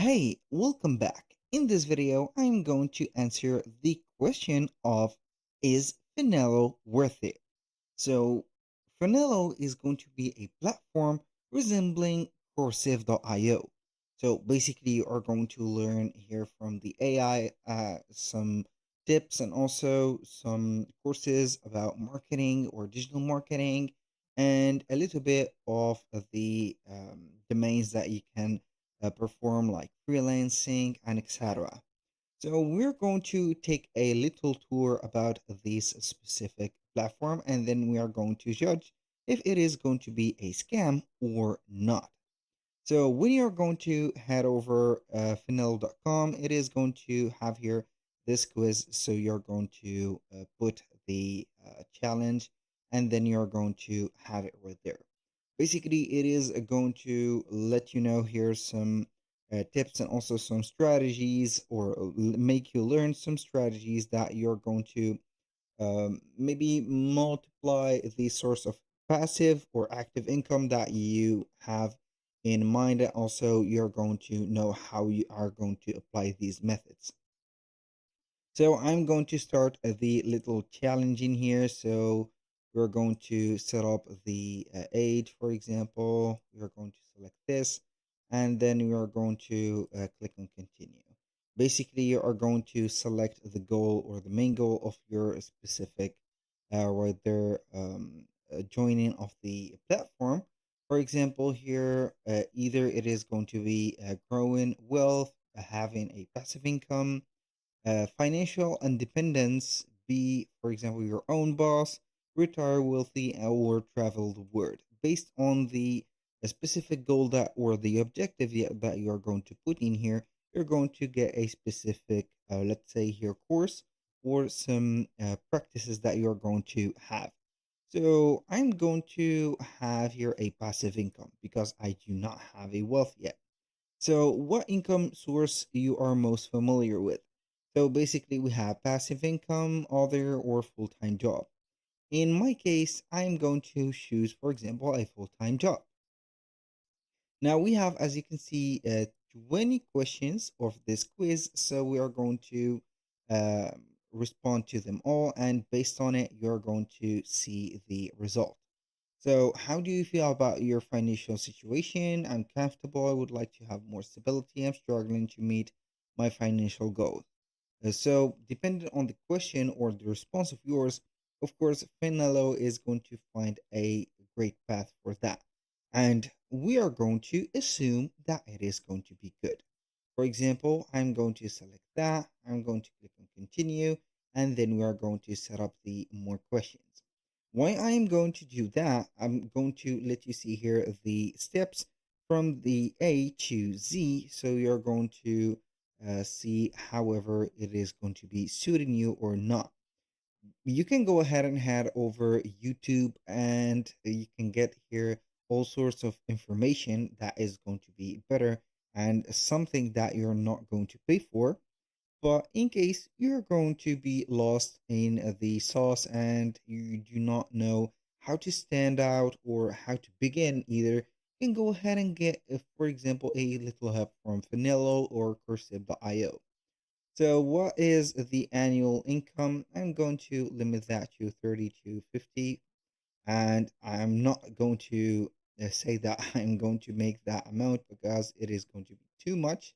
Hey, welcome back. In this video, I'm going to answer the question of is Finelo worth it? So, Finelo is going to be a platform resembling Cursive.io. So, basically, you are going to learn here from the AI some tips and also some courses about marketing or digital marketing and a little bit of the domains that you can perform, like freelancing and etc. So we're going to take a little tour about this specific platform and then we are going to judge if it is going to be a scam or not. So when you're going to head over Finel.com, it is going to have here this quiz. So you're going to put the challenge and then you're going to have it right there. Basically, it is going to let you know here some tips and also some strategies or make you learn some strategies that you're going to maybe multiply the source of passive or active income that you have in mind. And also, you're going to know how you are going to apply these methods. So I'm going to start the little challenge in here. So we're going to set up the age, for example. We're going to select this, and then we are going to click on continue. Basically, you are going to select the goal or the main goal of your specific right there joining of the platform. For example, here either it is going to be growing wealth, having a passive income, financial independence, be, for example, your own boss, retire wealthy, or travel the world. Based on the specific goal that or the objective that you are going to put in here, you're going to get a specific, let's say here, course or some practices that you're going to have. So I'm going to have here a passive income because I do not have a wealth yet. So, what income source you are most familiar with? So, basically, we have passive income, other, or full time job. In my case, I'm going to choose, for example, a full time job. Now, we have, as you can see, 20 questions of this quiz. So, we are going to uh, respond to them all. And based on it, you're going to see the result. So, how do you feel about your financial situation? I'm comfortable. I would like to have more stability. I'm struggling to meet my financial goals. So, depending on the question or the response of yours, of course, Finello is going to find a great path for that. And we are going to assume that it is going to be good. For example, I'm going to select that. I'm going to click on continue, and then we are going to set up the more questions. Why I am going to do that, I'm going to let you see here the steps from the A to Z. So you're going to see however it is going to be suiting you or not. You can go ahead and head over YouTube and you can get here all sorts of information that is going to be better and something that you're not going to pay for. But in case you're going to be lost in the sauce and you do not know how to stand out or how to begin either, you can go ahead and get, for example, a little help from Finelo or Cursive.io. So what is the annual income? I'm going to limit that to 30 to 50, and I'm not going to say that I'm going to make that amount because it is going to be too much.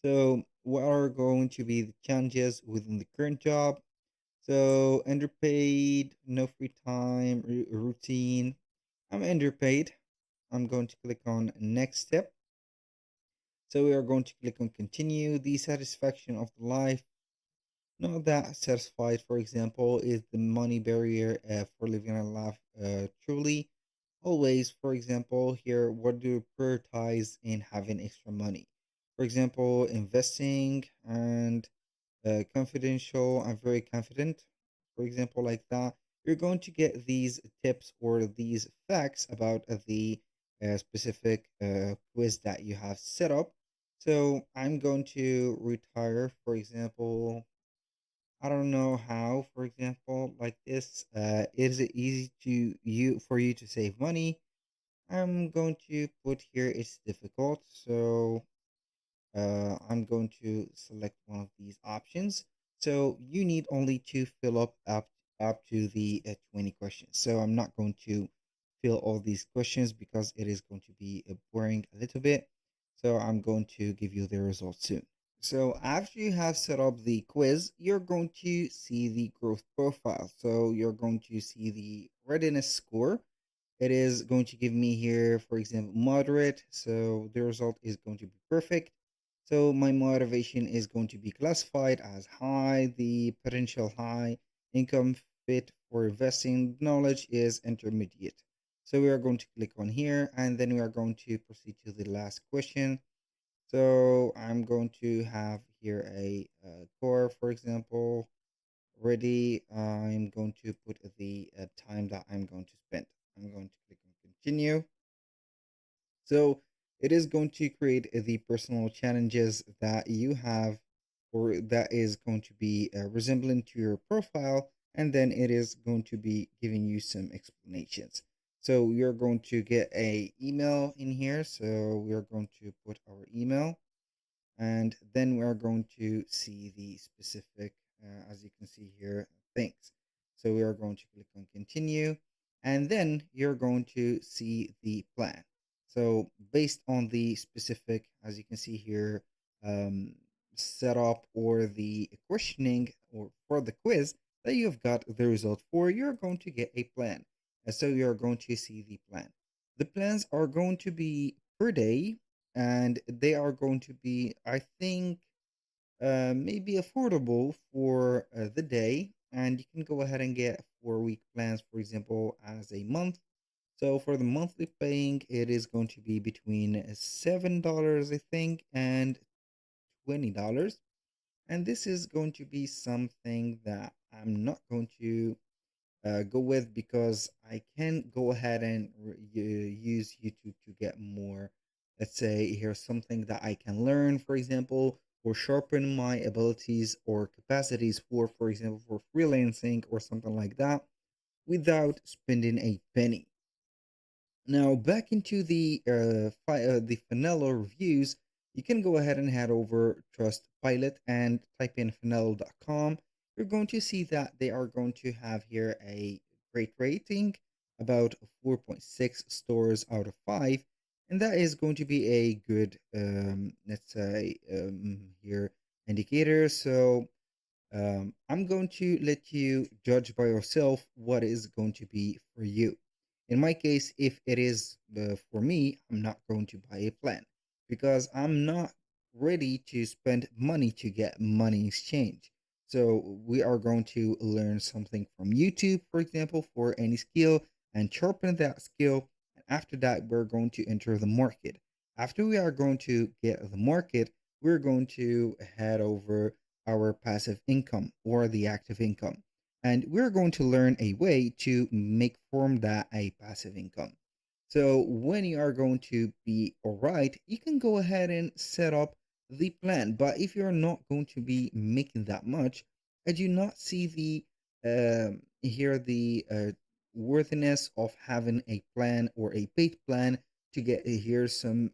So, what are going to be the challenges within the current job? So, underpaid, no free time, routine. I'm underpaid. I'm going to click on next step. So, we are going to click on continue. The satisfaction of the life. Not that satisfied, for example, is the money barrier for living a life truly. Always, for example, here, what do you prioritize in having extra money? For example, investing and confidential. I'm very confident, for example, like that. You're going to get these tips or these facts about the specific quiz that you have set up. So I'm going to retire, for example. I don't know how, for example, like this. Is it easy to you for you to save money? I'm going to put here it's difficult. So I'm going to select one of these options. So you need only to fill up to the 20 questions. So I'm not going to fill all these questions because it is going to be boring a little bit. So I'm going to give you the results soon. So after you have set up the quiz, you're going to see the growth profile. So you're going to see the readiness score. It is going to give me here, for example, moderate. So the result is going to be perfect. So my motivation is going to be classified as high. The potential high income fit for investing knowledge is intermediate. So we are going to click on here and then we are going to proceed to the last question. So I'm going to have here a core, for example, ready. I'm going to put the time that I'm going to spend. I'm going to click on continue. So it is going to create the personal challenges that you have, or that is going to be resembling to your profile, and then it is going to be giving you some explanations. So you're going to get a email in here. So we are going to put our email and then we are going to see the specific, as you can see here, things. So we are going to click on continue, and then you're going to see the plan. So based on the specific, as you can see here, um, setup or the questioning or for the quiz that you've got the result for, you're going to get a plan. And so you're going to see the plan. The plans are going to be per day, and they are going to be, I think, maybe affordable for the day. And you can go ahead and get 4 week plans, for example, as a month. So for the monthly paying, it is going to be between $7, I think, and $20. And this is going to be something that I'm not going to go with because I can go ahead and use YouTube to get more. Let's say here's something that I can learn, for example, or sharpen my abilities or capacities for example, for freelancing or something like that without spending a penny. Now, back into the Finelo reviews, you can go ahead and head over Trustpilot and type in Finelo.com. You're going to see that they are going to have here a great rating, about 4.6 stars out of 5, and that is going to be a good, let's say, here indicator. So I'm going to let you judge by yourself what is going to be for you. In my case, if it is for me, I'm not going to buy a plan because I'm not ready to spend money to get money exchange. So we are going to learn something from YouTube, for example, for any skill and sharpen that skill. And after that, we're going to enter the market. After we are going to get the market, we're going to head over our passive income or the active income. And we're going to learn a way to make form that a passive income. So when you are going to be all right, you can go ahead and set up the plan. But if you're not going to be making that much, I do not see the here the worthiness of having a plan or a paid plan to get here some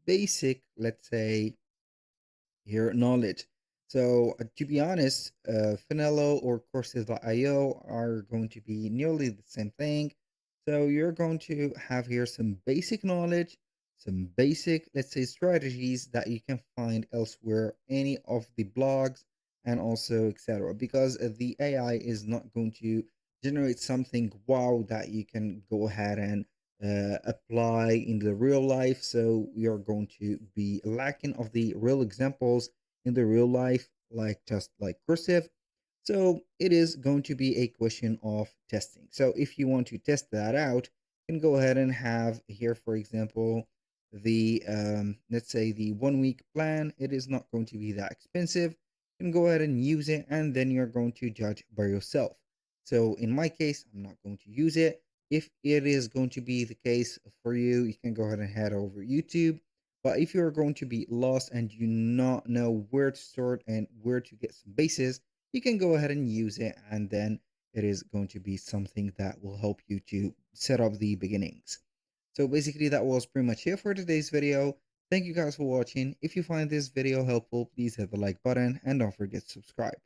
basic, let's say, your knowledge. So, to be honest, Finelo or Courses.io are going to be nearly the same thing. So, you're going to have here some basic knowledge, some basic, let's say, strategies that you can find elsewhere, any of the blogs, and also etc. Because the AI is not going to generate something wow that you can go ahead and apply in the real life. So we are going to be lacking of the real examples in the real life, like just like cursive. So it is going to be a question of testing. So if you want to test that out, you can go ahead and have here, for example, the let's say the 1 week plan. It is not going to be that expensive. You can go ahead and use it, and then you're going to judge by yourself. So in my case, I'm not going to use it. If it is going to be the case for you, you can go ahead and head over YouTube. But if you're going to be lost and you not know where to start and where to get some bases, you can go ahead and use it, and then it is going to be something that will help you to set up the beginnings. So basically that was pretty much it for today's video. Thank you guys for watching. If you find this video helpful, please hit the like button and don't forget to subscribe.